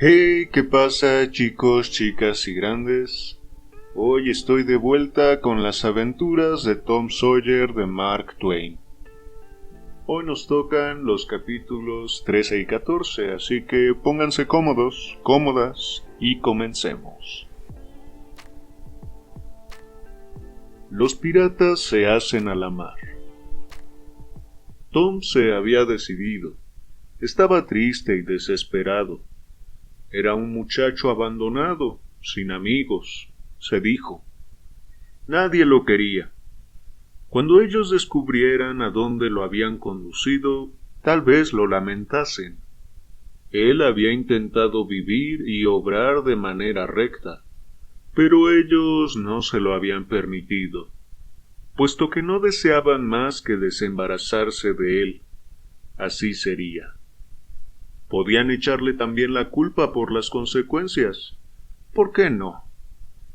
Hey, ¿qué pasa, chicos, chicas y grandes? Hoy estoy de vuelta con las aventuras de Tom Sawyer de Mark Twain. Hoy nos tocan los capítulos 13 y 14, así que pónganse cómodos, cómodas y comencemos. Los piratas se hacen a la mar. Tom se había decidido. Estaba triste y desesperado. Era un muchacho abandonado, sin amigos, se dijo. Nadie lo quería. Cuando ellos descubrieran a dónde lo habían conducido, tal vez lo lamentasen. Él había intentado vivir y obrar de manera recta, pero ellos no se lo habían permitido, puesto que no deseaban más que desembarazarse de él. Así sería. Podían echarle también la culpa por las consecuencias. ¿Por qué no?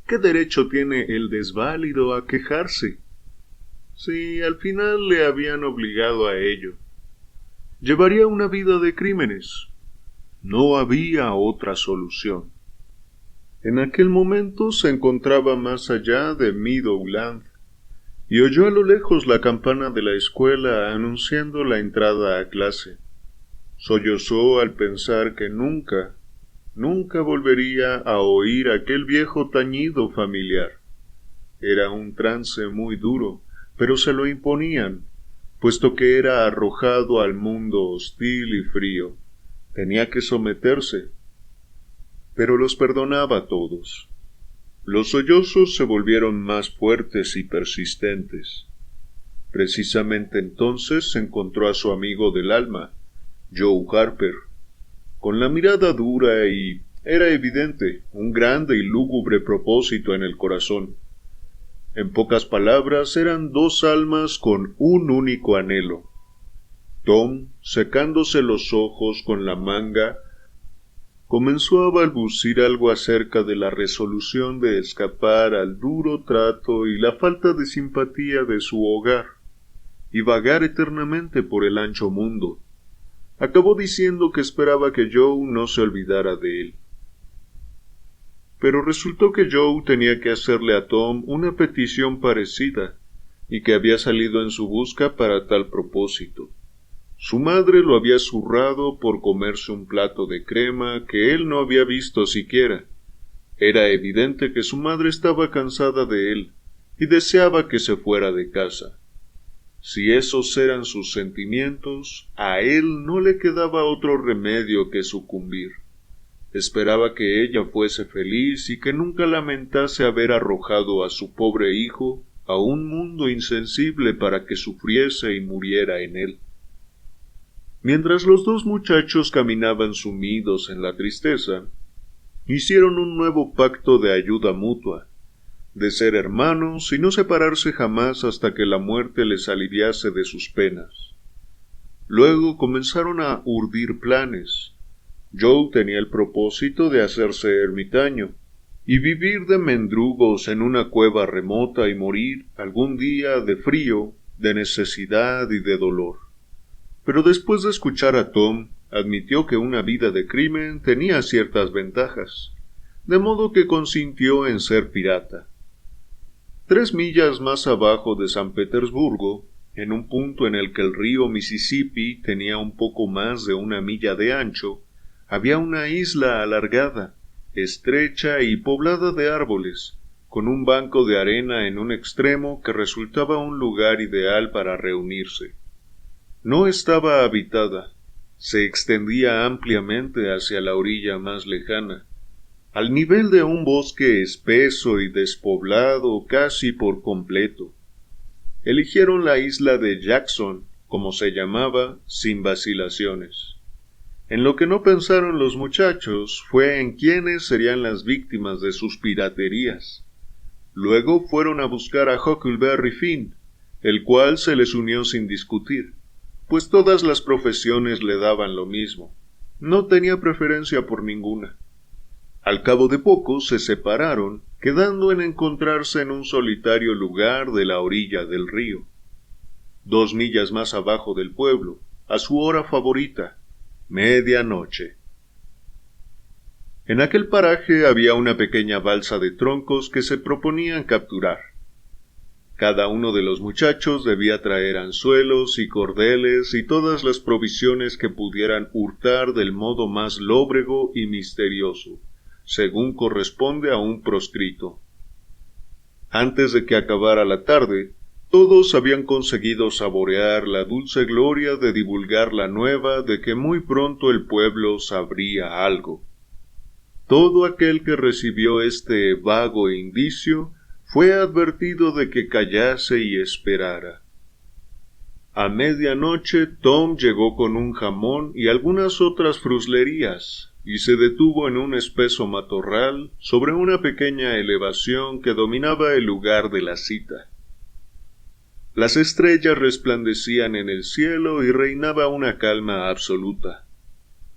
¿Qué derecho tiene el desválido a quejarse? Si al final le habían obligado a ello. Llevaría una vida de crímenes. No había otra solución. En aquel momento se encontraba más allá de Meadowland, y oyó a lo lejos la campana de la escuela anunciando la entrada a clase. Sollozó al pensar que nunca volvería a oír aquel viejo tañido familiar. Era un trance muy duro, pero se lo imponían, puesto que era arrojado al mundo hostil y frío. Tenía que someterse. Pero los perdonaba a todos. Los sollozos se volvieron más fuertes y persistentes. Precisamente entonces se encontró a su amigo del alma, Joe Harper, con la mirada dura y, era evidente, un grande y lúgubre propósito en el corazón. En pocas palabras, eran dos almas con un único anhelo. Tom, secándose los ojos con la manga, comenzó a balbucir algo acerca de la resolución de escapar al duro trato y la falta de simpatía de su hogar, y vagar eternamente por el ancho mundo. Acabó diciendo que esperaba que Joe no se olvidara de él. Pero resultó que Joe tenía que hacerle a Tom una petición parecida, y que había salido en su busca para tal propósito. Su madre lo había zurrado por comerse un plato de crema que él no había visto siquiera. Era evidente que su madre estaba cansada de él, y deseaba que se fuera de casa. Si esos eran sus sentimientos, a él no le quedaba otro remedio que sucumbir. Esperaba que ella fuese feliz y que nunca lamentase haber arrojado a su pobre hijo a un mundo insensible para que sufriese y muriera en él. Mientras los dos muchachos caminaban sumidos en la tristeza, hicieron un nuevo pacto de ayuda mutua, de ser hermanos y no separarse jamás hasta que la muerte les aliviase de sus penas. Luego comenzaron a urdir planes. Joe tenía el propósito de hacerse ermitaño y vivir de mendrugos en una cueva remota y morir algún día de frío, de necesidad y de dolor. Pero después de escuchar a Tom, admitió que una vida de crimen tenía ciertas ventajas, de modo que consintió en ser pirata. 3 millas más abajo de San Petersburgo, en un punto en el que el río Mississippi tenía un poco más de 1 milla de ancho, había una isla alargada, estrecha y poblada de árboles, con un banco de arena en un extremo que resultaba un lugar ideal para reunirse. No estaba habitada, se extendía ampliamente hacia la orilla más lejana, al nivel de un bosque espeso y despoblado casi por completo. Eligieron la isla de Jackson, como se llamaba, sin vacilaciones. En lo que no pensaron los muchachos fue en quiénes serían las víctimas de sus piraterías. Luego fueron a buscar a Huckleberry Finn, el cual se les unió sin discutir, pues todas las profesiones le daban lo mismo. No tenía preferencia por ninguna. Al cabo de poco se separaron, quedando en encontrarse en un solitario lugar de la orilla del río. 2 millas más abajo del pueblo, a su hora favorita, medianoche. En aquel paraje había una pequeña balsa de troncos que se proponían capturar. Cada uno de los muchachos debía traer anzuelos y cordeles y todas las provisiones que pudieran hurtar del modo más lóbrego y misterioso, según corresponde a un proscrito. Antes de que acabara la tarde, todos habían conseguido saborear la dulce gloria de divulgar la nueva de que muy pronto el pueblo sabría algo. Todo aquel que recibió este vago indicio fue advertido de que callase y esperara. A medianoche Tom llegó con un jamón y algunas otras fruslerías, y se detuvo en un espeso matorral sobre una pequeña elevación que dominaba el lugar de la cita. Las estrellas resplandecían en el cielo y reinaba una calma absoluta.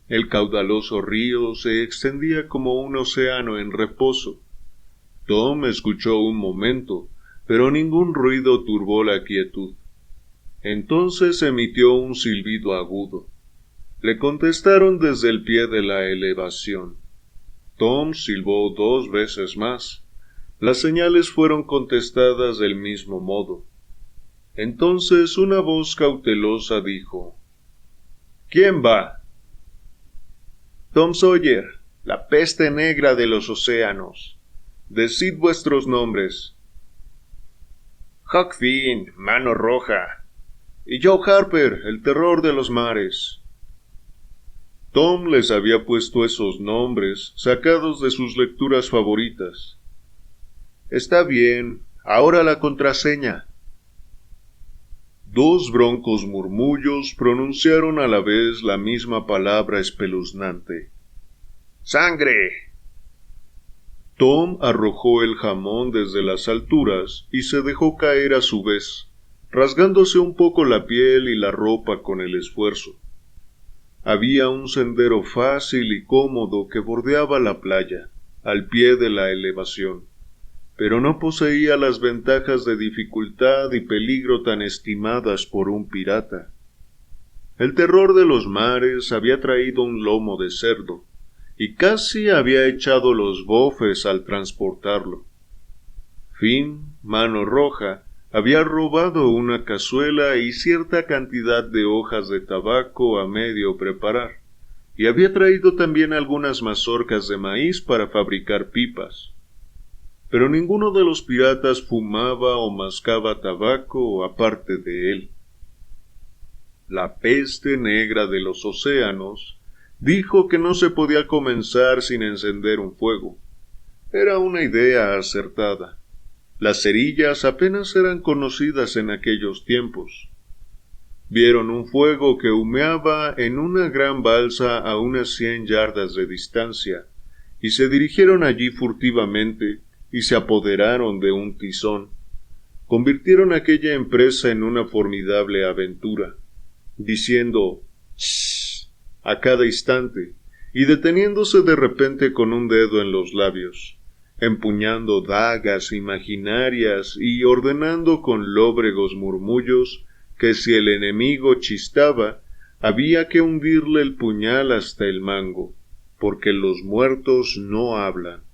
El caudaloso río se extendía como un océano en reposo. Tom escuchó un momento, pero ningún ruido turbó la quietud. Entonces emitió un silbido agudo. Le contestaron desde el pie de la elevación. Tom silbó 2 veces más. Las señales fueron contestadas del mismo modo. Entonces una voz cautelosa dijo: «¿Quién va?» «Tom Sawyer, la peste negra de los océanos. Decid vuestros nombres». «Huck Finn, mano roja». «Y Joe Harper, el terror de los mares». Tom les había puesto esos nombres, sacados de sus lecturas favoritas. «Está bien, ahora la contraseña». 2 broncos murmullos pronunciaron a la vez la misma palabra espeluznante: «¡Sangre!». Tom arrojó el jamón desde las alturas y se dejó caer a su vez, rasgándose un poco la piel y la ropa con el esfuerzo. Había un sendero fácil y cómodo que bordeaba la playa, al pie de la elevación, pero no poseía las ventajas de dificultad y peligro tan estimadas por un pirata. El terror de los mares había traído un lomo de cerdo, y casi había echado los bofes al transportarlo. Finn, mano roja, había robado una cazuela y cierta cantidad de hojas de tabaco a medio preparar, y había traído también algunas mazorcas de maíz para fabricar pipas. Pero ninguno de los piratas fumaba o mascaba tabaco aparte de él. La peste negra de los océanos dijo que no se podía comenzar sin encender un fuego. Era una idea acertada. Las cerillas apenas eran conocidas en aquellos tiempos. Vieron un fuego que humeaba en una gran balsa a unas 100 yardas de distancia, y se dirigieron allí furtivamente y se apoderaron de un tizón. Convirtieron aquella empresa en una formidable aventura, diciendo «shh» a cada instante y deteniéndose de repente con un dedo en los labios, empuñando dagas imaginarias y ordenando con lóbregos murmullos que si el enemigo chistaba, había que hundirle el puñal hasta el mango, porque los muertos no hablan.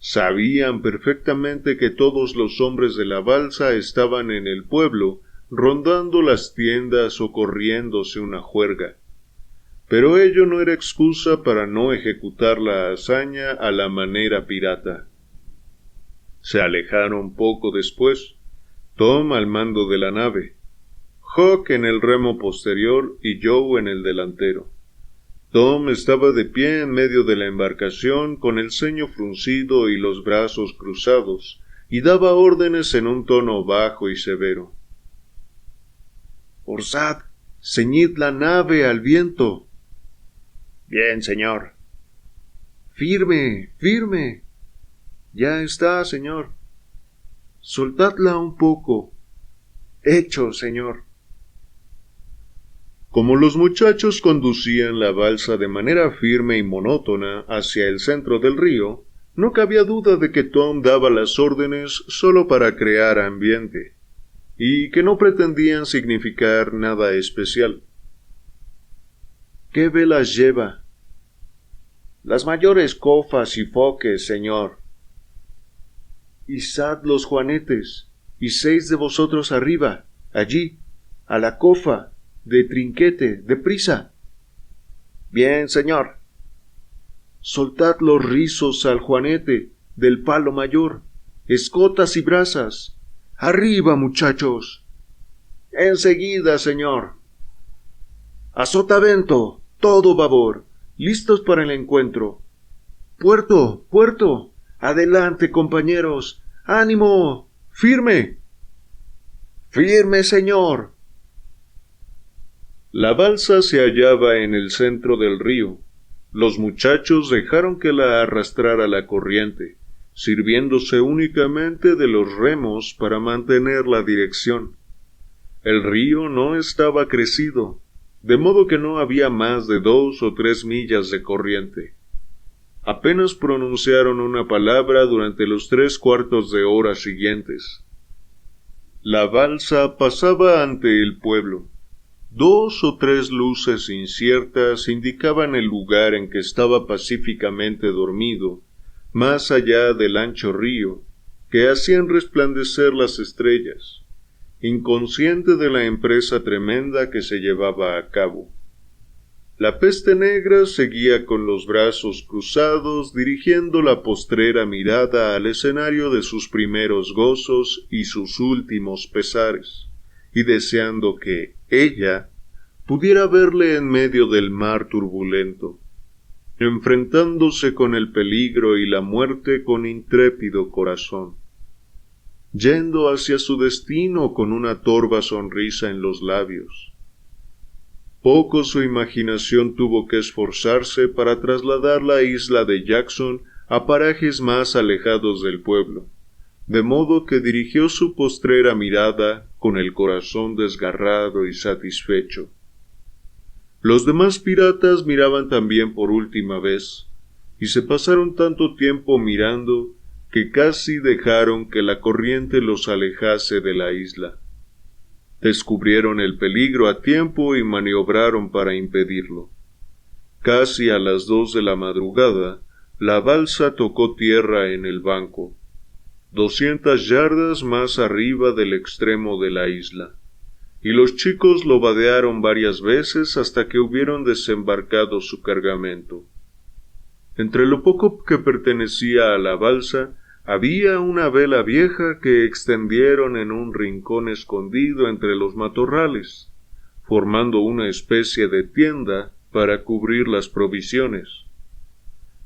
Sabían perfectamente que todos los hombres de la balsa estaban en el pueblo, rondando las tiendas o corriéndose una juerga. Pero ello no era excusa para no ejecutar la hazaña a la manera pirata. Se alejaron poco después, Tom al mando de la nave, Huck en el remo posterior y Joe en el delantero. Tom estaba de pie en medio de la embarcación con el ceño fruncido y los brazos cruzados, y daba órdenes en un tono bajo y severo. «Forzad, ceñid la nave al viento». «Bien, señor». «Firme, firme». «Ya está, señor». «Soltadla un poco». «Hecho, señor». Como los muchachos conducían la balsa de manera firme y monótona hacia el centro del río, no cabía duda de que Tom daba las órdenes solo para crear ambiente, y que no pretendían significar nada especial. «¿Qué velas lleva?» las mayores cofas y foques, señor. Izad los juanetes, y 6 de vosotros arriba, allí, a la cofa, de trinquete, deprisa. Bien, señor. Soltad los rizos al juanete del palo mayor, escotas y brazas. Arriba, muchachos. Enseguida, señor. A sotavento, todo babor, listos para el encuentro. Puerto, puerto. Adelante, compañeros. ¡Ánimo! ¡Firme! ¡Firme, señor! La balsa se hallaba en el centro del río. Los muchachos dejaron que la arrastrara la corriente, sirviéndose únicamente de los remos para mantener la dirección. El río no estaba crecido, de modo que no había más de 2 o 3 millas de corriente. Apenas pronunciaron una palabra durante los 3/4 de hora siguientes. La balsa pasaba ante el pueblo. 2 o 3 luces inciertas indicaban el lugar en que estaba pacíficamente dormido, más allá del ancho río, que hacían resplandecer las estrellas, inconsciente de la empresa tremenda que se llevaba a cabo. La peste negra seguía con los brazos cruzados, dirigiendo la postrera mirada al escenario de sus primeros gozos y sus últimos pesares, y deseando que ella pudiera verle en medio del mar turbulento, enfrentándose con el peligro y la muerte con intrépido corazón, yendo hacia su destino con una torva sonrisa en los labios. Poco su imaginación tuvo que esforzarse para trasladar la isla de Jackson a parajes más alejados del pueblo, de modo que dirigió su postrera mirada con el corazón desgarrado y satisfecho. Los demás piratas miraban también por última vez, y se pasaron tanto tiempo mirando que casi dejaron que la corriente los alejase de la isla. Descubrieron el peligro a tiempo y maniobraron para impedirlo. Casi a las 2 de la madrugada, la balsa tocó tierra en el banco, 200 yardas más arriba del extremo de la isla, y los chicos lo vadearon varias veces hasta que hubieron desembarcado su cargamento. Entre lo poco que pertenecía a la balsa, había una vela vieja que extendieron en un rincón escondido entre los matorrales, formando una especie de tienda para cubrir las provisiones.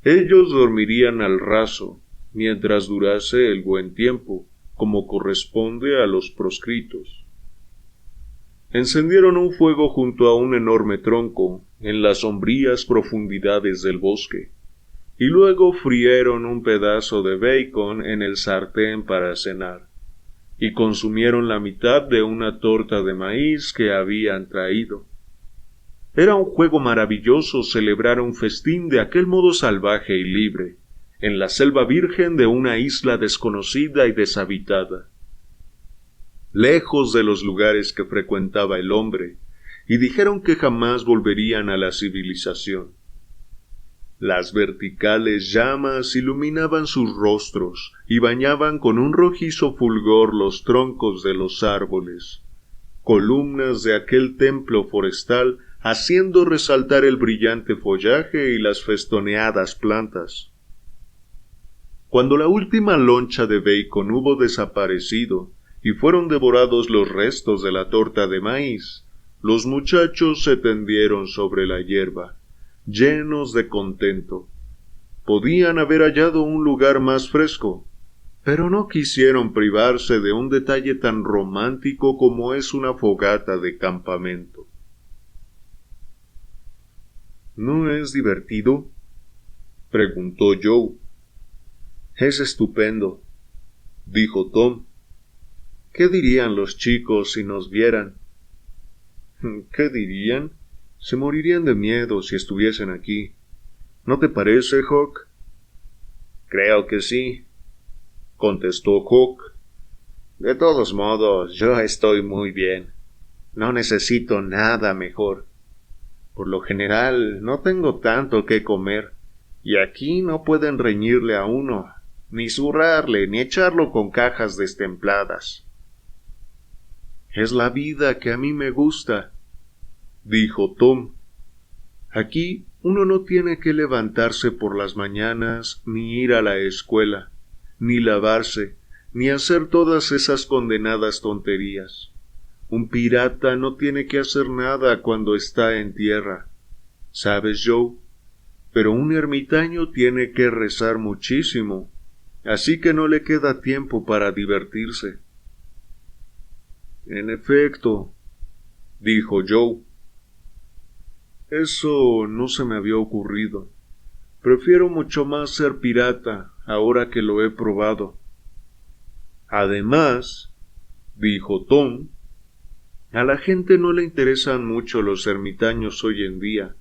Ellos dormirían al raso, mientras durase el buen tiempo, como corresponde a los proscritos. Encendieron un fuego junto a un enorme tronco, en las sombrías profundidades del bosque, y luego frieron un pedazo de bacon en el sartén para cenar, y consumieron la mitad de una torta de maíz que habían traído. Era un juego maravilloso celebrar un festín de aquel modo salvaje y libre, en la selva virgen de una isla desconocida y deshabitada, lejos de los lugares que frecuentaba el hombre, y dijeron que jamás volverían a la civilización. Las verticales llamas iluminaban sus rostros y bañaban con un rojizo fulgor los troncos de los árboles, columnas de aquel templo forestal haciendo resaltar el brillante follaje y las festoneadas plantas. Cuando la última loncha de bacon hubo desaparecido y fueron devorados los restos de la torta de maíz, los muchachos se tendieron sobre la hierba, llenos de contento. Podían haber hallado un lugar más fresco, pero no quisieron privarse de un detalle tan romántico como es una fogata de campamento. ¿No es divertido?, preguntó Joe. Es estupendo, dijo Tom. ¿Qué dirían los chicos si nos vieran? ¿Qué dirían? Se morirían de miedo si estuviesen aquí. ¿No te parece, Hawk? Creo que sí, contestó Hawk. De todos modos, yo estoy muy bien. No necesito nada mejor. Por lo general, no tengo tanto que comer, Y aquí no pueden reñirle a uno, ni zurrarle, ni echarlo con cajas destempladas. Es la vida que a mí me gusta, dijo Tom. Aquí uno no tiene que levantarse por las mañanas, ni ir a la escuela, ni lavarse, ni hacer todas esas condenadas tonterías. Un pirata no tiene que hacer nada cuando está en tierra. ¿Sabes, Joe? Pero un ermitaño tiene que rezar muchísimo, así que no le queda tiempo para divertirse. En efecto, dijo Joe. Eso no se me había ocurrido. Prefiero mucho más ser pirata ahora que lo he probado. Además, dijo Tom, a la gente no le interesan mucho los ermitaños hoy en día,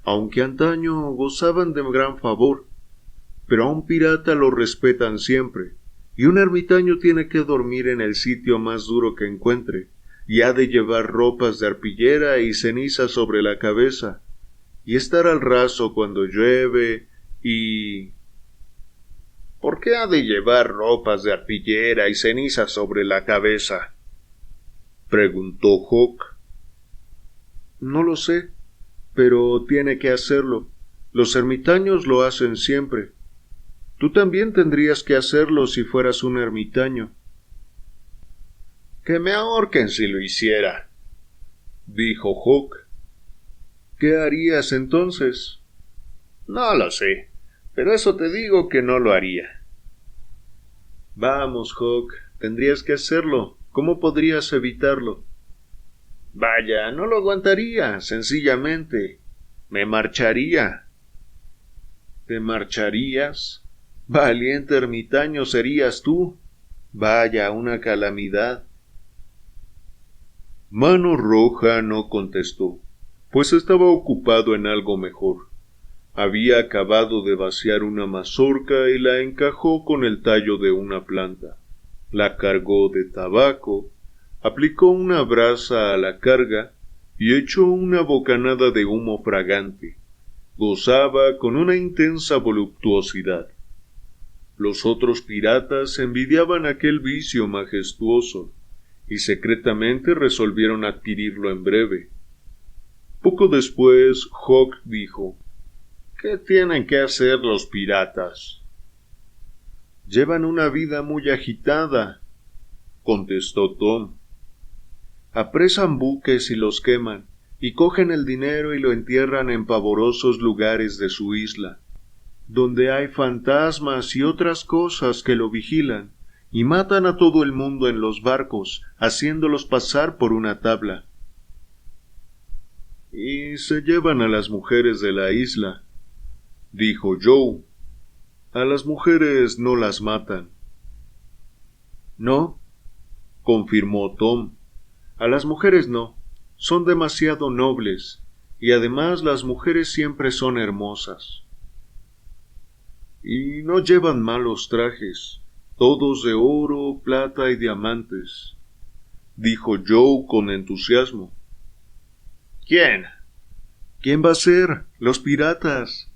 aunque antaño gozaban de gran favor, pero a un pirata lo respetan siempre, y un ermitaño tiene que dormir en el sitio más duro que encuentre, y ha de llevar ropas de arpillera y ceniza sobre la cabeza, y estar al raso cuando llueve, y... ¿Por qué ha de llevar ropas de arpillera y ceniza sobre la cabeza?, preguntó Hawk. No lo sé, pero tiene que hacerlo. Los ermitaños lo hacen siempre. Tú también tendrías que hacerlo si fueras un ermitaño. Que me ahorquen si lo hiciera, dijo Hawk. ¿Qué harías entonces? No lo sé, pero eso te digo que no lo haría. Vamos, Hawk, tendrías que hacerlo. ¿Cómo podrías evitarlo? Vaya, no lo aguantaría, sencillamente. Me marcharía. ¿Te marcharías? Valiente ermitaño serías tú. Vaya, una calamidad. Mano Roja no contestó, pues estaba ocupado en algo mejor. Había acabado de vaciar una mazorca y la encajó con el tallo de una planta. La cargó de tabaco, aplicó una brasa a la carga y echó una bocanada de humo fragante. Gozaba con una intensa voluptuosidad. Los otros piratas envidiaban aquel vicio majestuoso y secretamente resolvieron adquirirlo en breve. Poco después, Hawk dijo: ¿Qué tienen que hacer los piratas? Llevan una vida muy agitada, contestó Tom. Apresan buques y los queman, y cogen el dinero y lo entierran en pavorosos lugares de su isla, donde hay fantasmas y otras cosas que lo vigilan, y matan a todo el mundo en los barcos, haciéndolos pasar por una tabla. Y se llevan a las mujeres de la isla, dijo Joe. A las mujeres no las matan. No, confirmó Tom. A las mujeres no, son demasiado nobles, y además las mujeres siempre son hermosas. Y no llevan malos trajes, todos de oro, plata y diamantes, dijo Joe con entusiasmo. ¿Quién? ¿Quién va a ser? Los piratas.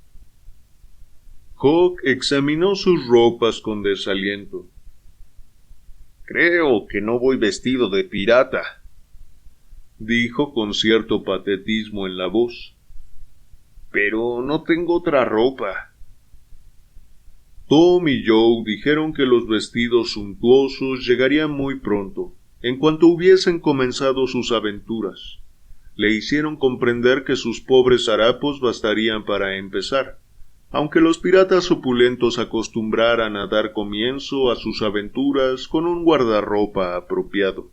Hawk examinó sus ropas con desaliento. Creo que no voy vestido de pirata, dijo con cierto patetismo en la voz. Pero no tengo otra ropa. Tom y Joe dijeron que los vestidos suntuosos llegarían muy pronto, en cuanto hubiesen comenzado sus aventuras. Le hicieron comprender que sus pobres harapos bastarían para empezar, aunque los piratas opulentos acostumbraran a dar comienzo a sus aventuras con un guardarropa apropiado.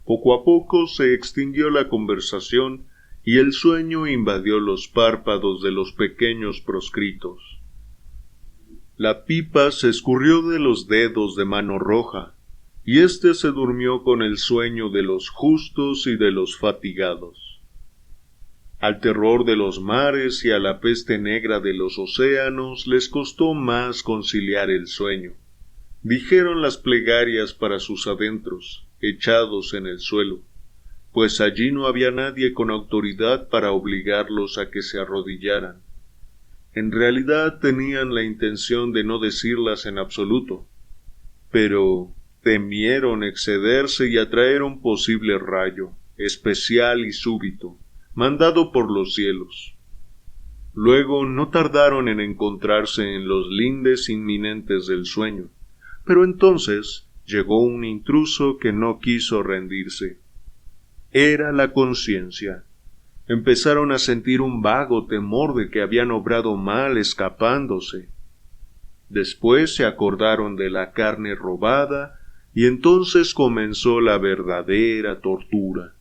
Poco a poco se extinguió la conversación y el sueño invadió los párpados de los pequeños proscritos. La pipa se escurrió de los dedos de Mano Roja, y éste se durmió con el sueño de los justos y de los fatigados. Al terror de los mares y a la peste negra de los océanos les costó más conciliar el sueño. Dijeron las plegarias para sus adentros, echados en el suelo, pues allí no había nadie con autoridad para obligarlos a que se arrodillaran. En realidad tenían la intención de no decirlas en absoluto, pero temieron excederse y atraer un posible rayo, especial y súbito, mandado por los cielos. Luego no tardaron en encontrarse en los lindes inminentes del sueño, pero entonces llegó un intruso que no quiso rendirse. Era la conciencia. Empezaron a sentir un vago temor de que habían obrado mal escapándose. Después se acordaron de la carne robada y entonces comenzó la verdadera tortura.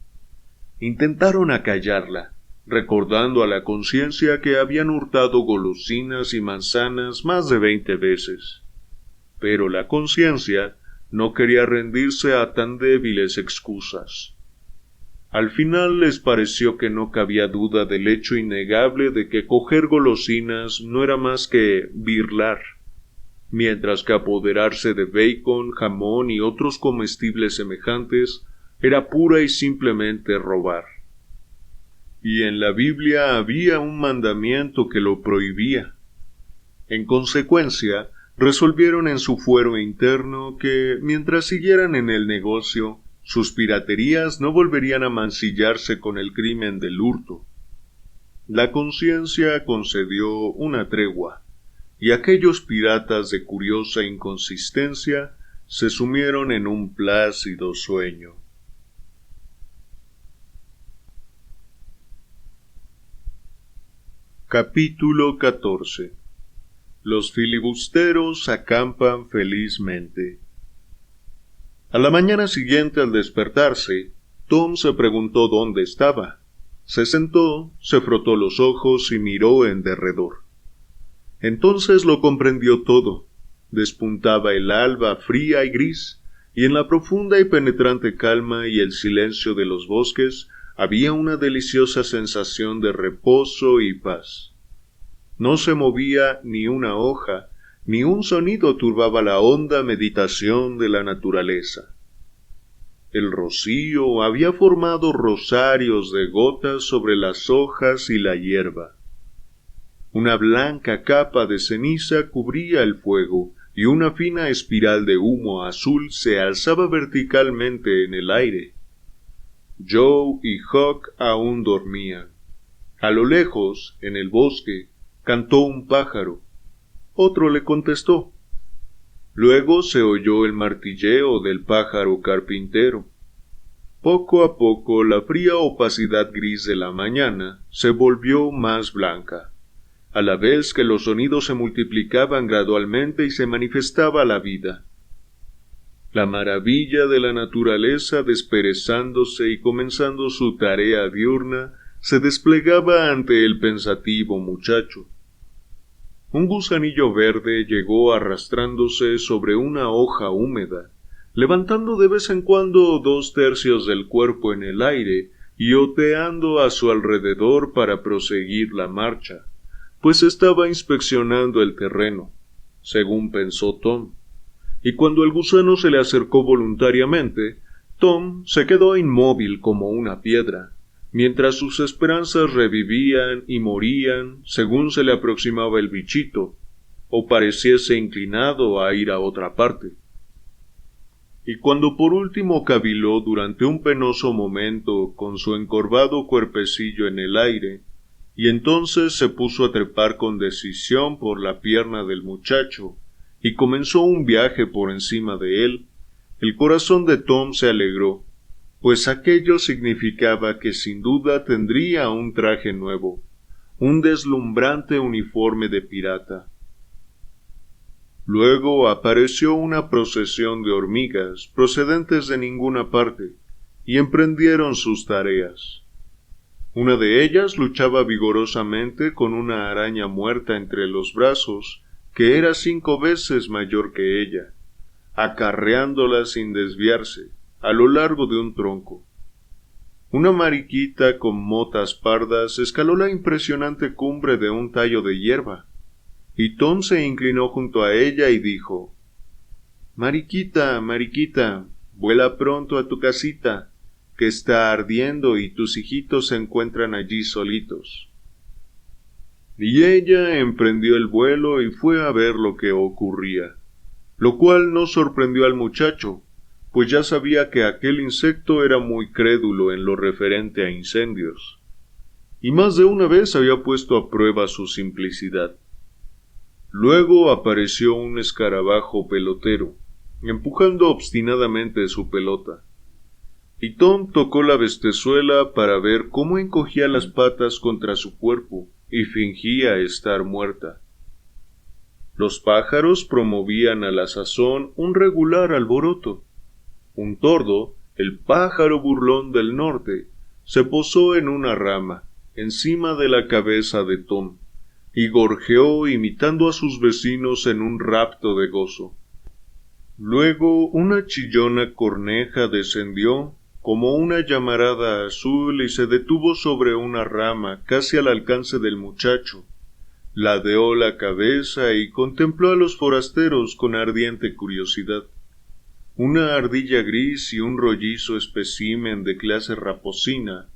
Intentaron acallarla, recordando a la conciencia que habían hurtado golosinas y manzanas más de 20 veces. Pero la conciencia no quería rendirse a tan débiles excusas. Al final les pareció que no cabía duda del hecho innegable de que coger golosinas no era más que birlar, mientras que apoderarse de bacon, jamón y otros comestibles semejantes era pura y simplemente robar. Y en la Biblia había un mandamiento que lo prohibía. En consecuencia, resolvieron en su fuero interno que, mientras siguieran en el negocio, sus piraterías no volverían a mancillarse con el crimen del hurto. La conciencia concedió una tregua, y aquellos piratas de curiosa inconsistencia se sumieron en un plácido sueño. Capítulo 14. Los filibusteros acampan felizmente. A la mañana siguiente, al despertarse, Tom se preguntó dónde estaba. Se sentó, se frotó los ojos y miró en derredor. Entonces lo comprendió todo. Despuntaba el alba fría y gris, y en la profunda y penetrante calma y el silencio de los bosques había una deliciosa sensación de reposo y paz. No se movía ni una hoja, ni un sonido turbaba la honda meditación de la naturaleza. El rocío había formado rosarios de gotas sobre las hojas y la hierba. Una blanca capa de ceniza cubría el fuego, y una fina espiral de humo azul se alzaba verticalmente en el aire. Joe y Huck aún dormían. A lo lejos, en el bosque, cantó un pájaro. Otro le contestó. Luego se oyó el martilleo del pájaro carpintero. Poco a poco la fría opacidad gris de la mañana se volvió más blanca, a la vez que los sonidos se multiplicaban gradualmente y se manifestaba la vida. La maravilla de la naturaleza, desperezándose y comenzando su tarea diurna, se desplegaba ante el pensativo muchacho. Un gusanillo verde llegó arrastrándose sobre una hoja húmeda, levantando de vez en cuando 2/3 del cuerpo en el aire y oteando a su alrededor para proseguir la marcha, pues estaba inspeccionando el terreno, según pensó Tom. Y cuando el gusano se le acercó voluntariamente, Tom se quedó inmóvil como una piedra, mientras sus esperanzas revivían y morían según se le aproximaba el bichito, o pareciese inclinado a ir a otra parte. Y cuando por último caviló durante un penoso momento con su encorvado cuerpecillo en el aire, y entonces se puso a trepar con decisión por la pierna del muchacho, y comenzó un viaje por encima de él, el corazón de Tom se alegró, pues aquello significaba que sin duda tendría un traje nuevo, un deslumbrante uniforme de pirata. Luego apareció una procesión de hormigas procedentes de ninguna parte, y emprendieron sus tareas. Una de ellas luchaba vigorosamente con una araña muerta entre los brazos, que era 5 veces mayor que ella, acarreándola sin desviarse, a lo largo de un tronco. Una mariquita con motas pardas escaló la impresionante cumbre de un tallo de hierba, y Tom se inclinó junto a ella y dijo: «Mariquita, mariquita, vuela pronto a tu casita, que está ardiendo y tus hijitos se encuentran allí solitos». y ella emprendió el vuelo y fue a ver lo que ocurría, lo cual no sorprendió al muchacho, pues ya sabía que aquel insecto era muy crédulo en lo referente a incendios, y más de una vez había puesto a prueba su simplicidad. Luego apareció un escarabajo pelotero, empujando obstinadamente su pelota, y Tom tocó la bestezuela para ver cómo encogía las patas contra su cuerpo y fingía estar muerta. Los pájaros promovían a la sazón un regular alboroto. Un tordo, el pájaro burlón del norte, se posó en una rama, encima de la cabeza de Tom, y gorjeó imitando a sus vecinos en un rapto de gozo. Luego una chillona corneja descendió como una llamarada azul y se detuvo sobre una rama casi al alcance del muchacho. Ladeó la cabeza y contempló a los forasteros con ardiente curiosidad. Una ardilla gris y un rollizo espécimen de clase raposina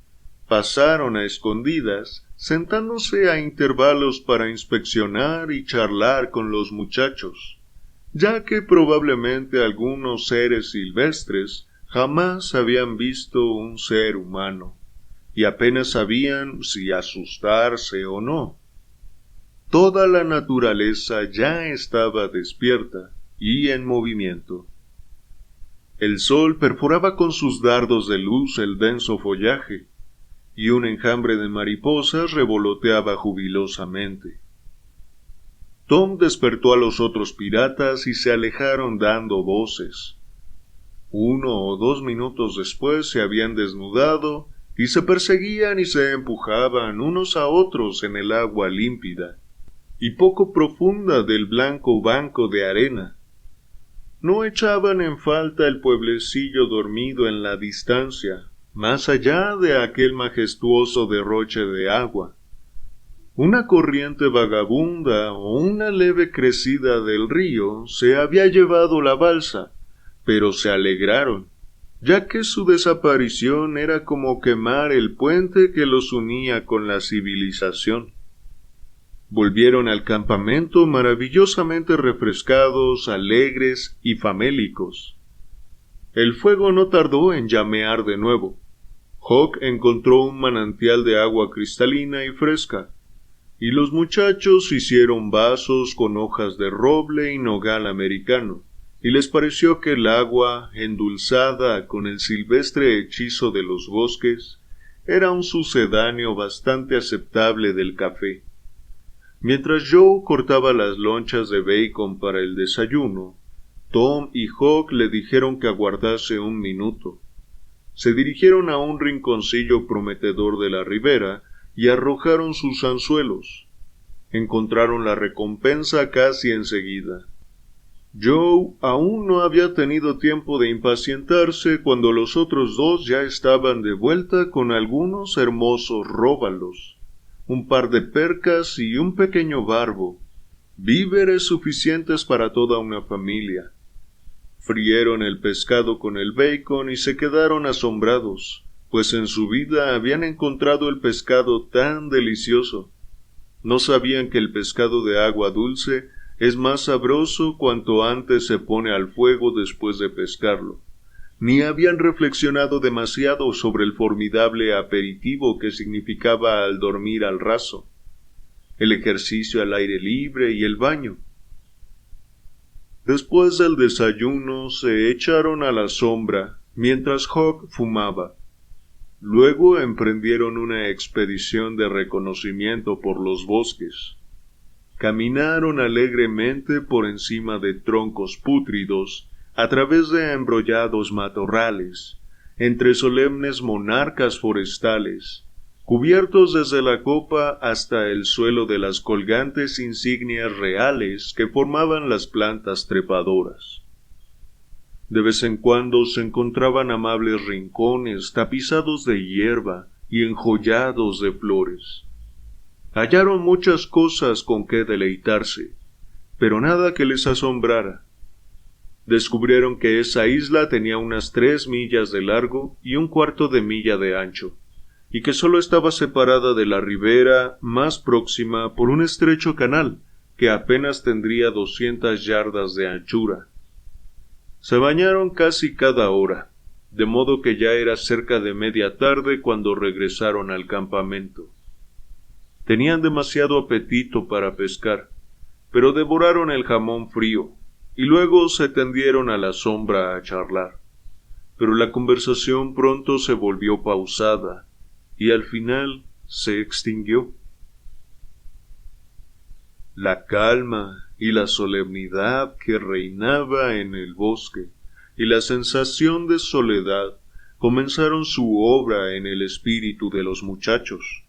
pasaron a escondidas, sentándose a intervalos para inspeccionar y charlar con los muchachos, ya que probablemente algunos seres silvestres jamás habían visto un ser humano, y apenas sabían si asustarse o no. Toda la naturaleza ya estaba despierta y en movimiento. El sol perforaba con sus dardos de luz el denso follaje, y un enjambre de mariposas revoloteaba jubilosamente. Tom despertó a los otros piratas y se alejaron dando voces. 1 o 2 minutos después se habían desnudado y se perseguían y se empujaban unos a otros en el agua límpida y poco profunda del blanco banco de arena. No echaban en falta el pueblecillo dormido en la distancia, más allá de aquel majestuoso derroche de agua. Una corriente vagabunda o una leve crecida del río se había llevado la balsa, pero se alegraron, ya que su desaparición era como quemar el puente que los unía con la civilización. Volvieron al campamento maravillosamente refrescados, alegres y famélicos. El fuego no tardó en llamear de nuevo. Hawk encontró un manantial de agua cristalina y fresca, y los muchachos hicieron vasos con hojas de roble y nogal americano, y les pareció que el agua, endulzada con el silvestre hechizo de los bosques, era un sucedáneo bastante aceptable del café. Mientras Joe cortaba las lonchas de bacon para el desayuno, Tom y Hawk le dijeron que aguardase un minuto. Se dirigieron a un rinconcillo prometedor de la ribera y arrojaron sus anzuelos. Encontraron la recompensa casi enseguida. Joe aún no había tenido tiempo de impacientarse cuando los otros dos ya estaban de vuelta con algunos hermosos róbalos, un par de percas y un pequeño barbo, víveres suficientes para toda una familia. Frieron el pescado con el bacon y se quedaron asombrados, pues en su vida habían encontrado el pescado tan delicioso. No sabían que el pescado de agua dulce es más sabroso cuanto antes se pone al fuego después de pescarlo, ni habían reflexionado demasiado sobre el formidable aperitivo que significaba al dormir al raso, el ejercicio al aire libre y el baño. Después del desayuno se echaron a la sombra mientras Hawk fumaba. Luego emprendieron una expedición de reconocimiento por los bosques. Caminaron alegremente por encima de troncos pútridos, a través de embrollados matorrales, entre solemnes monarcas forestales, cubiertos desde la copa hasta el suelo de las colgantes insignias reales que formaban las plantas trepadoras. De vez en cuando se encontraban amables rincones tapizados de hierba y enjollados de flores. Hallaron muchas cosas con que deleitarse, pero nada que les asombrara. Descubrieron que esa isla tenía unas 3 millas de largo y 1/4 de milla de ancho, y que sólo estaba separada de la ribera más próxima por un estrecho canal que apenas tendría 200 yardas de anchura. Se bañaron casi cada hora, de modo que ya era cerca de media tarde cuando regresaron al campamento. Tenían demasiado apetito para pescar, pero devoraron el jamón frío, y luego se tendieron a la sombra a charlar. Pero la conversación pronto se volvió pausada, y al final se extinguió. La calma y la solemnidad que reinaba en el bosque y la sensación de soledad comenzaron su obra en el espíritu de los muchachos.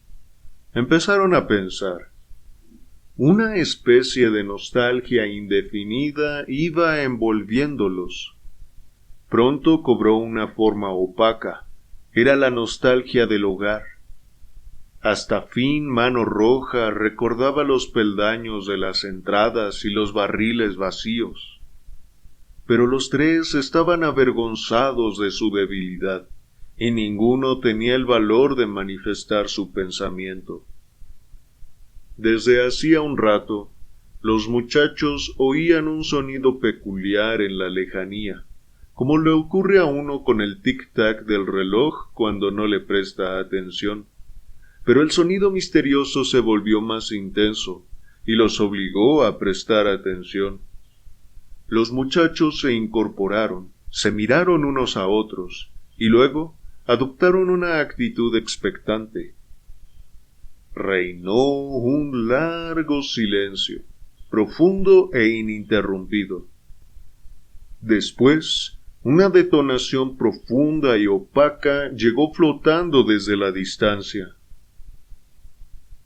Empezaron a pensar. Una especie de nostalgia indefinida iba envolviéndolos. Pronto cobró una forma opaca. Era la nostalgia del hogar. Hasta fin Mano Roja recordaba los peldaños de las entradas y los barriles vacíos. Pero los tres estaban avergonzados de su debilidad, y ninguno tenía el valor de manifestar su pensamiento. Desde hacía un rato, los muchachos oían un sonido peculiar en la lejanía, como le ocurre a uno con el tic-tac del reloj cuando no le presta atención. Pero el sonido misterioso se volvió más intenso y los obligó a prestar atención. Los muchachos se incorporaron, se miraron unos a otros y luego adoptaron una actitud expectante. Reinó un largo silencio, profundo e ininterrumpido. Después, una detonación profunda y opaca llegó flotando desde la distancia.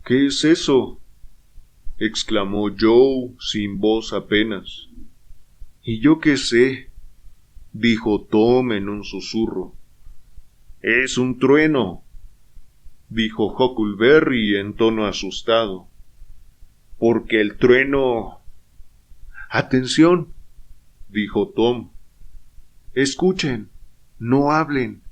—¿Qué es eso? —exclamó Joe sin voz apenas. —¿Y yo qué sé? —dijo Tom en un susurro. —Es un trueno —dijo Huckleberry en tono asustado—, porque el trueno... —¡Atención! —dijo Tom. —Escuchen, no hablen.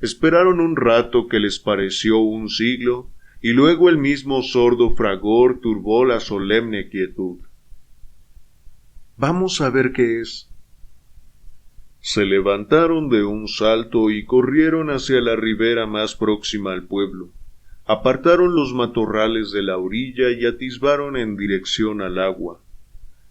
Esperaron un rato que les pareció un siglo, y luego el mismo sordo fragor turbó la solemne quietud. —Vamos a ver qué es. Se levantaron de un salto y corrieron hacia la ribera más próxima al pueblo. Apartaron los matorrales de la orilla y atisbaron en dirección al agua.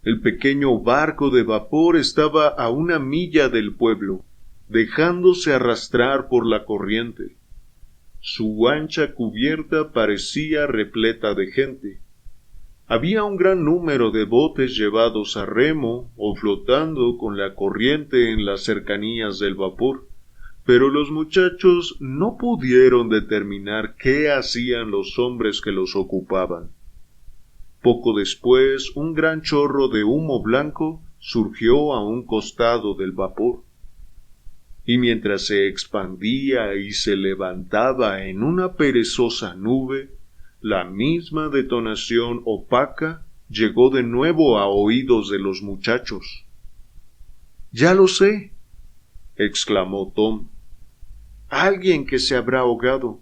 El pequeño barco de vapor estaba a 1 milla del pueblo, dejándose arrastrar por la corriente. Su ancha cubierta parecía repleta de gente. Había un gran número de botes llevados a remo o flotando con la corriente en las cercanías del vapor, pero los muchachos no pudieron determinar qué hacían los hombres que los ocupaban. Poco después, un gran chorro de humo blanco surgió a un costado del vapor, y mientras se expandía y se levantaba en una perezosa nube, la misma detonación opaca llegó de nuevo a oídos de los muchachos. —¡Ya lo sé! —exclamó Tom. —Alguien que se habrá ahogado.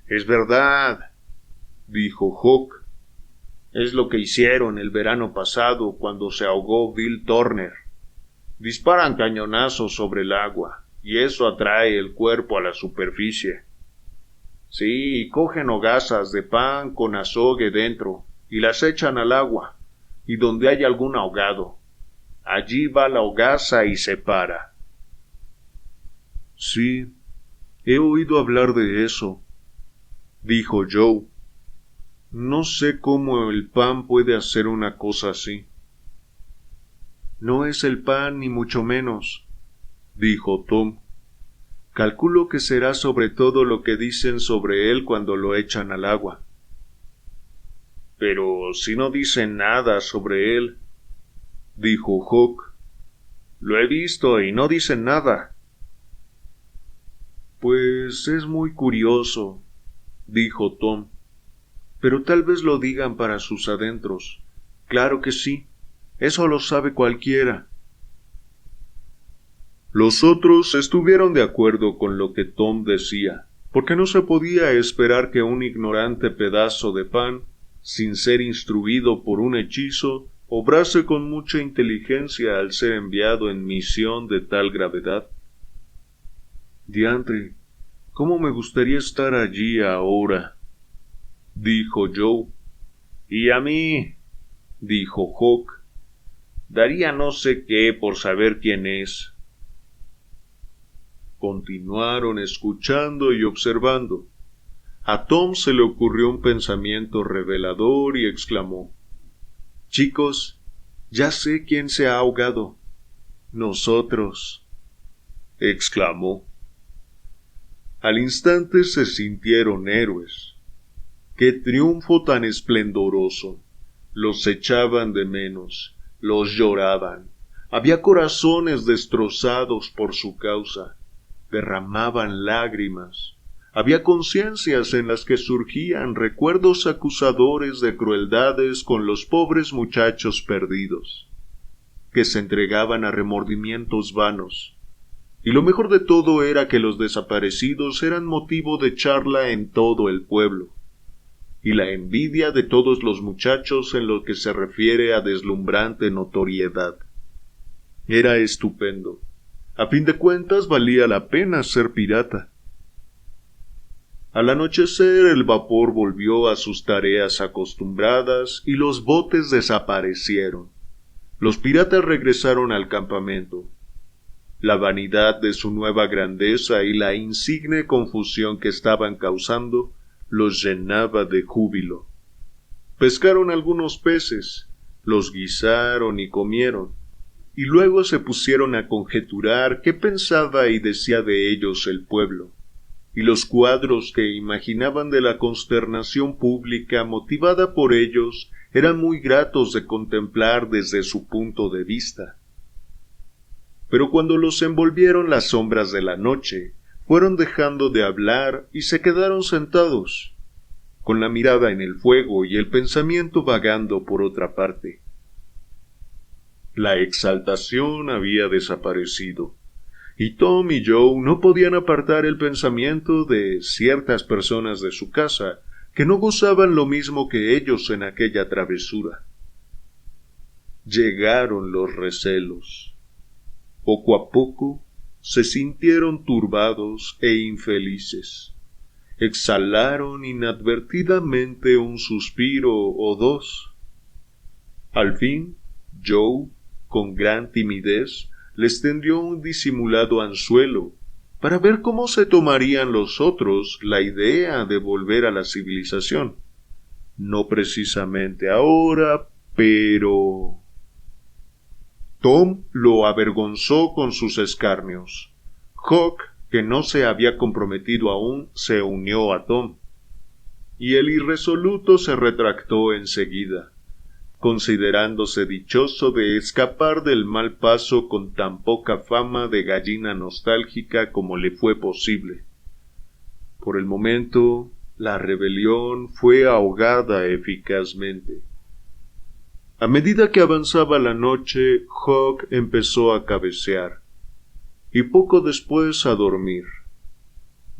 —Es verdad —dijo Huck—. Es lo que hicieron el verano pasado cuando se ahogó Bill Turner. Disparan cañonazos sobre el agua, y eso atrae el cuerpo a la superficie. Sí, cogen hogazas de pan con azogue dentro, y las echan al agua, y donde hay algún ahogado, allí va la hogaza y se para. —Sí, he oído hablar de eso —dijo Joe—. No sé cómo el pan puede hacer una cosa así. —No es el pan ni mucho menos —dijo Tom—. Calculo que será sobre todo lo que dicen sobre él cuando lo echan al agua. —Pero si no dicen nada sobre él —dijo Huck—. Lo he visto y no dicen nada. —Pues es muy curioso —dijo Tom—, pero tal vez lo digan para sus adentros. Claro que sí, eso lo sabe cualquiera. Los otros estuvieron de acuerdo con lo que Tom decía, porque no se podía esperar que un ignorante pedazo de pan, sin ser instruido por un hechizo, obrase con mucha inteligencia al ser enviado en misión de tal gravedad. Diantre, ¿cómo me gustaría estar allí ahora?, dijo Joe. Y a mí, dijo Hawk, daría no sé qué por saber quién es. Continuaron escuchando y observando. A Tom se le ocurrió un pensamiento revelador y exclamó: «Chicos, ya sé quién se ha ahogado. Nosotros», exclamó. Al instante se sintieron héroes. ¡Qué triunfo tan esplendoroso! Los echaban de menos, los lloraban. Había corazones destrozados por su causa. Derramaban lágrimas. Había conciencias en las que surgían recuerdos acusadores de crueldades con los pobres muchachos perdidos, que se entregaban a remordimientos vanos. Y lo mejor de todo era que los desaparecidos eran motivo de charla en todo el pueblo, y la envidia de todos los muchachos en lo que se refiere a deslumbrante notoriedad. Era estupendo. A fin de cuentas valía la pena ser pirata. Al anochecer el vapor volvió a sus tareas acostumbradas y los botes desaparecieron. Los piratas regresaron al campamento. La vanidad de su nueva grandeza y la insigne confusión que estaban causando los llenaba de júbilo. Pescaron algunos peces, los guisaron y comieron, y luego se pusieron a conjeturar qué pensaba y decía de ellos el pueblo, y los cuadros que imaginaban de la consternación pública motivada por ellos eran muy gratos de contemplar desde su punto de vista. Pero cuando los envolvieron las sombras de la noche, fueron dejando de hablar y se quedaron sentados, con la mirada en el fuego y el pensamiento vagando por otra parte. La exaltación había desaparecido, y Tom y Joe no podían apartar el pensamiento de ciertas personas de su casa que no gozaban lo mismo que ellos en aquella travesura. Llegaron los recelos. Poco a poco se sintieron turbados e infelices. Exhalaron inadvertidamente un suspiro o dos. Al fin, Joe, con gran timidez, les tendió un disimulado anzuelo para ver cómo se tomarían los otros la idea de volver a la civilización. No precisamente ahora, pero... Tom lo avergonzó con sus escarnios. Hawk, que no se había comprometido aún, se unió a Tom, y el irresoluto se retractó enseguida, considerándose dichoso de escapar del mal paso con tan poca fama de gallina nostálgica como le fue posible. Por el momento, la rebelión fue ahogada eficazmente. A medida que avanzaba la noche, Hawk empezó a cabecear, y poco después a dormir.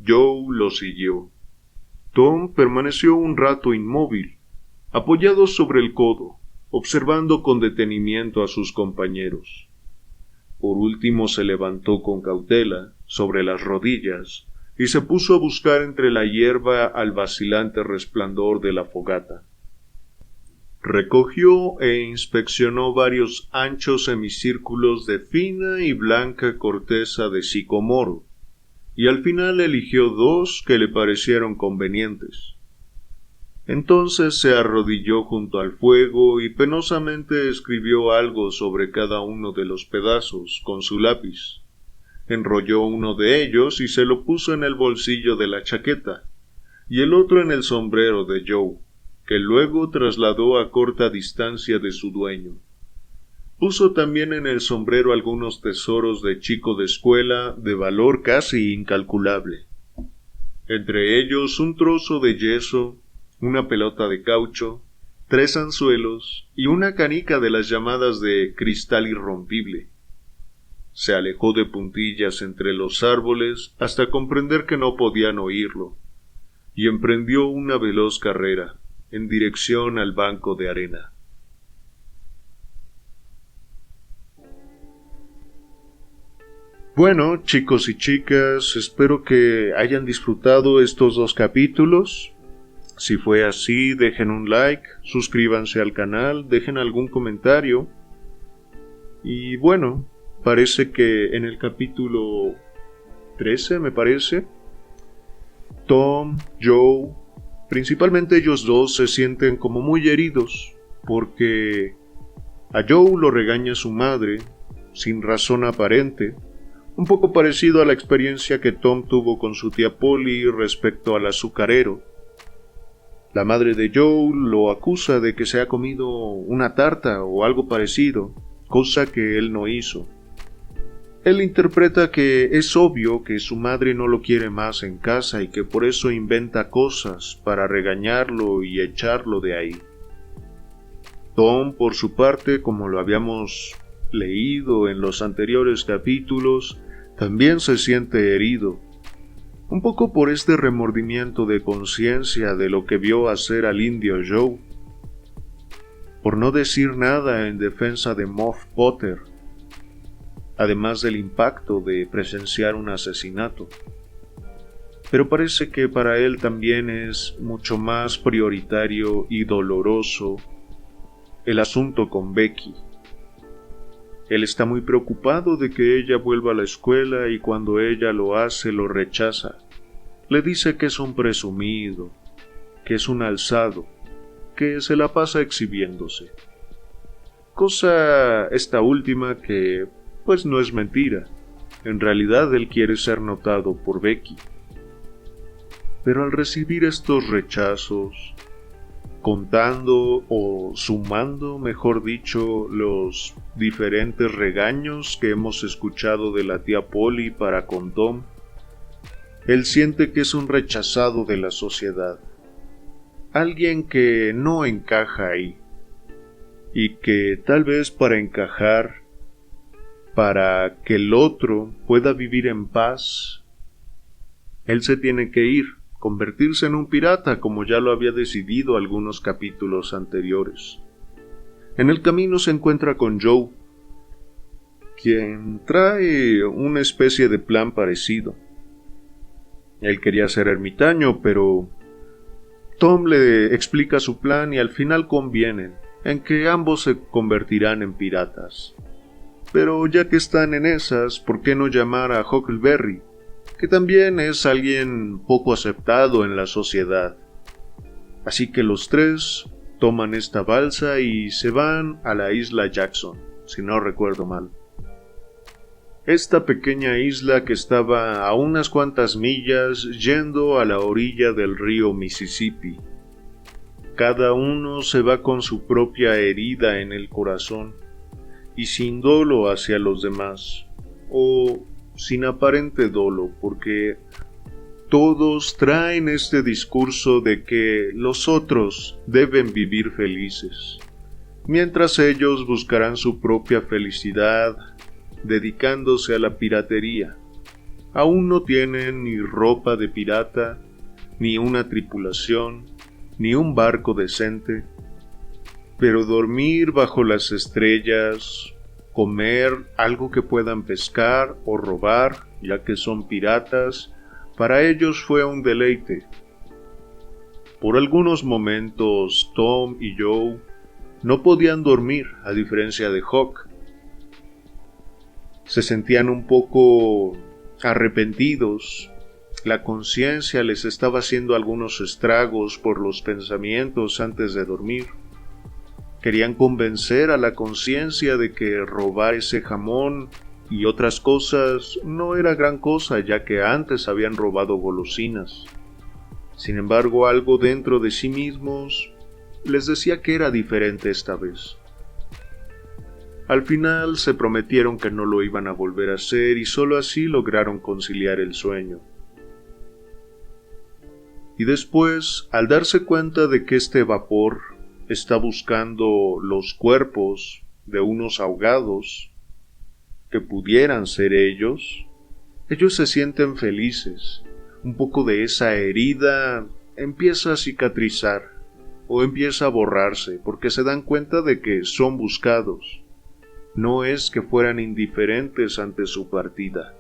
Joe lo siguió. Tom permaneció un rato inmóvil, apoyado sobre el codo, observando con detenimiento a sus compañeros. Por último se levantó con cautela, sobre las rodillas, y se puso a buscar entre la hierba al vacilante resplandor de la fogata. Recogió e inspeccionó varios anchos semicírculos de fina y blanca corteza de sicomoro, y al final eligió 2 que le parecieron convenientes. Entonces se arrodilló junto al fuego y penosamente escribió algo sobre cada uno de los pedazos con su lápiz. Enrolló uno de ellos y se lo puso en el bolsillo de la chaqueta, y el otro en el sombrero de Joe, que luego trasladó a corta distancia de su dueño. Puso también en el sombrero algunos tesoros de chico de escuela de valor casi incalculable. Entre ellos un trozo de yeso, una pelota de caucho, 3 anzuelos y una canica de las llamadas de cristal irrompible. se alejó de puntillas entre los árboles hasta comprender que no podían oírlo, y emprendió una veloz carrera en dirección al banco de arena. Bueno, chicos y chicas, espero que hayan disfrutado estos 2 capítulos. Si fue así, dejen un like, suscríbanse al canal, dejen algún comentario. Y bueno, parece que en el capítulo 13, me parece, Tom, Joe, principalmente ellos dos se sienten como muy heridos, porque a Joe lo regaña su madre, sin razón aparente, un poco parecido a la experiencia que Tom tuvo con su tía Polly respecto al azucarero. La madre de Joe lo acusa de que se ha comido una tarta o algo parecido, cosa que él no hizo. Él interpreta que es obvio que su madre no lo quiere más en casa y que por eso inventa cosas para regañarlo y echarlo de ahí. Tom, por su parte, como lo habíamos leído en los anteriores capítulos, también se siente herido, un poco por este remordimiento de conciencia de lo que vio hacer al indio Joe, por no decir nada en defensa de Muff Potter, además del impacto de presenciar un asesinato. Pero parece que para él también es mucho más prioritario y doloroso el asunto con Becky. Él está muy preocupado de que ella vuelva a la escuela y cuando ella lo hace lo rechaza. Le dice que es un presumido, que es un alzado, que se la pasa exhibiéndose. Cosa esta última que, pues no es mentira. En realidad él quiere ser notado por Becky. Pero al recibir estos rechazos, contando o sumando, mejor dicho, los diferentes regaños que hemos escuchado de la tía Polly para con Tom, él siente que es un rechazado de la sociedad, alguien que no encaja ahí, y que tal vez para encajar, para que el otro pueda vivir en paz, él se tiene que ir, convertirse en un pirata como ya lo había decidido algunos capítulos anteriores. En el camino se encuentra con Joe, quien trae una especie de plan parecido. Él quería ser ermitaño, pero Tom le explica su plan y al final convienen en que ambos se convertirán en piratas. Pero ya que están en esas, ¿por qué no llamar a Huckleberry, que también es alguien poco aceptado en la sociedad? Así que los tres toman esta balsa y se van a la isla Jackson, si no recuerdo mal. Esta pequeña isla que estaba a unas cuantas millas yendo a la orilla del río Mississippi. Cada uno se va con su propia herida en el corazón y sin dolo hacia los demás, o sin aparente dolo, porque todos traen este discurso de que los otros deben vivir felices, mientras ellos buscarán su propia felicidad dedicándose a la piratería. Aún no tienen ni ropa de pirata, ni una tripulación, ni un barco decente, pero dormir bajo las estrellas, comer algo que puedan pescar o robar, ya que son piratas, para ellos fue un deleite. Por algunos momentos Tom y Joe no podían dormir, a diferencia de Huck. Se sentían un poco arrepentidos. La conciencia les estaba haciendo algunos estragos por los pensamientos antes de dormir. Querían convencer a la conciencia de que robar ese jamón y otras cosas no era gran cosa, ya que antes habían robado golosinas. Sin embargo, algo dentro de sí mismos les decía que era diferente esta vez. Al final se prometieron que no lo iban a volver a hacer y solo así lograron conciliar el sueño. Y después, al darse cuenta de que este vapor está buscando los cuerpos de unos ahogados, que pudieran ser ellos se sienten felices. Un poco de esa herida empieza a cicatrizar o empieza a borrarse porque se dan cuenta de que son buscados. No es que fueran indiferentes ante su partida.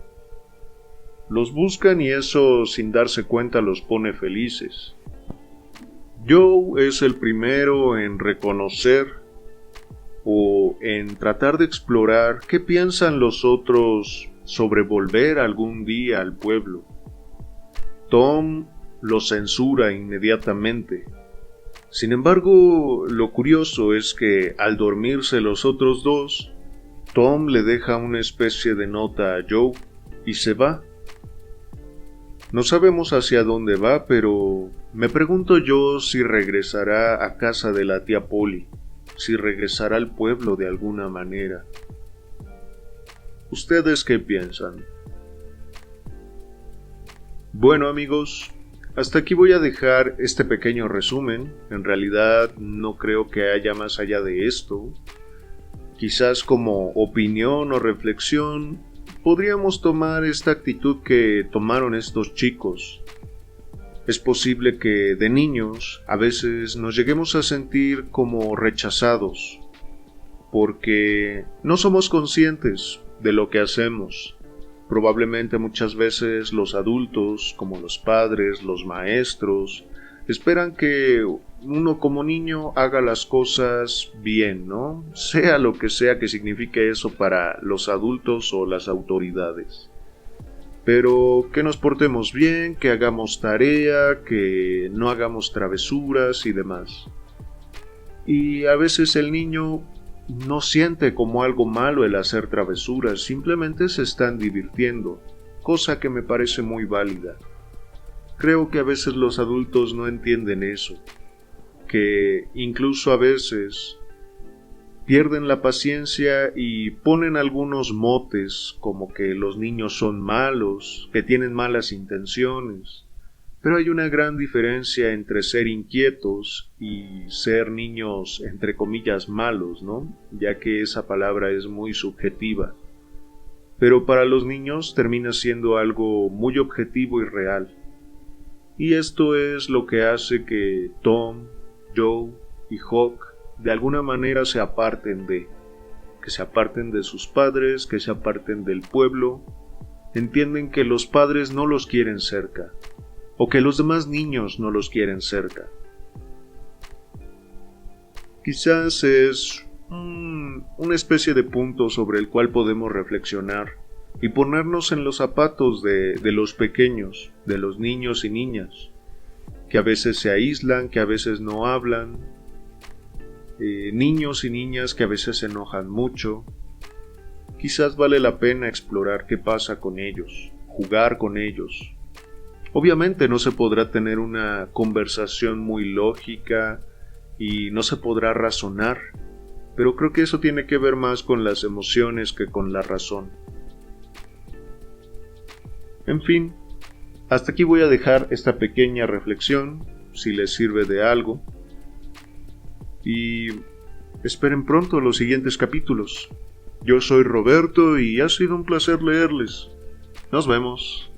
Los buscan y eso sin darse cuenta los pone felices. Joe es el primero en reconocer o en tratar de explorar qué piensan los otros sobre volver algún día al pueblo. Tom lo censura inmediatamente. Sin embargo, lo curioso es que al dormirse los otros dos, Tom le deja una especie de nota a Joe y se va. No sabemos hacia dónde va, pero me pregunto yo si regresará a casa de la tía Polly, si regresará al pueblo de alguna manera. ¿Ustedes qué piensan? Bueno, amigos, hasta aquí voy a dejar este pequeño resumen. En realidad no creo que haya más allá de esto. Quizás como opinión o reflexión podríamos tomar esta actitud que tomaron estos chicos. Es posible que de niños a veces nos lleguemos a sentir como rechazados, porque no somos conscientes de lo que hacemos. Probablemente muchas veces los adultos, como los padres, los maestros, esperan que uno como niño haga las cosas bien, ¿no? Sea lo que sea que signifique eso para los adultos o las autoridades. Pero que nos portemos bien, que hagamos tarea, que no hagamos travesuras y demás. Y a veces el niño no siente como algo malo el hacer travesuras, simplemente se están divirtiendo, cosa que me parece muy válida. Creo que a veces los adultos no entienden eso, que incluso a veces pierden la paciencia y ponen algunos motes como que los niños son malos, que tienen malas intenciones. Pero hay una gran diferencia entre ser inquietos y ser niños, entre comillas, malos, ¿no? Ya que esa palabra es muy subjetiva. Pero para los niños termina siendo algo muy objetivo y real. Y esto es lo que hace que Tom, Joe y Hawk de alguna manera se aparten de sus padres, que se aparten del pueblo. Entienden que los padres no los quieren cerca, o que los demás niños no los quieren cerca. Quizás es una especie de punto sobre el cual podemos reflexionar y ponernos en los zapatos de los pequeños, de los niños y niñas, que a veces se aíslan, que a veces no hablan, niños y niñas que a veces se enojan mucho. Quizás vale la pena explorar qué pasa con ellos, jugar con ellos. Obviamente no se podrá tener una conversación muy lógica y no se podrá razonar, pero creo que eso tiene que ver más con las emociones que con la razón. En fin, hasta aquí voy a dejar esta pequeña reflexión, si les sirve de algo, y esperen pronto los siguientes capítulos. Yo soy Roberto y ha sido un placer leerles. Nos vemos.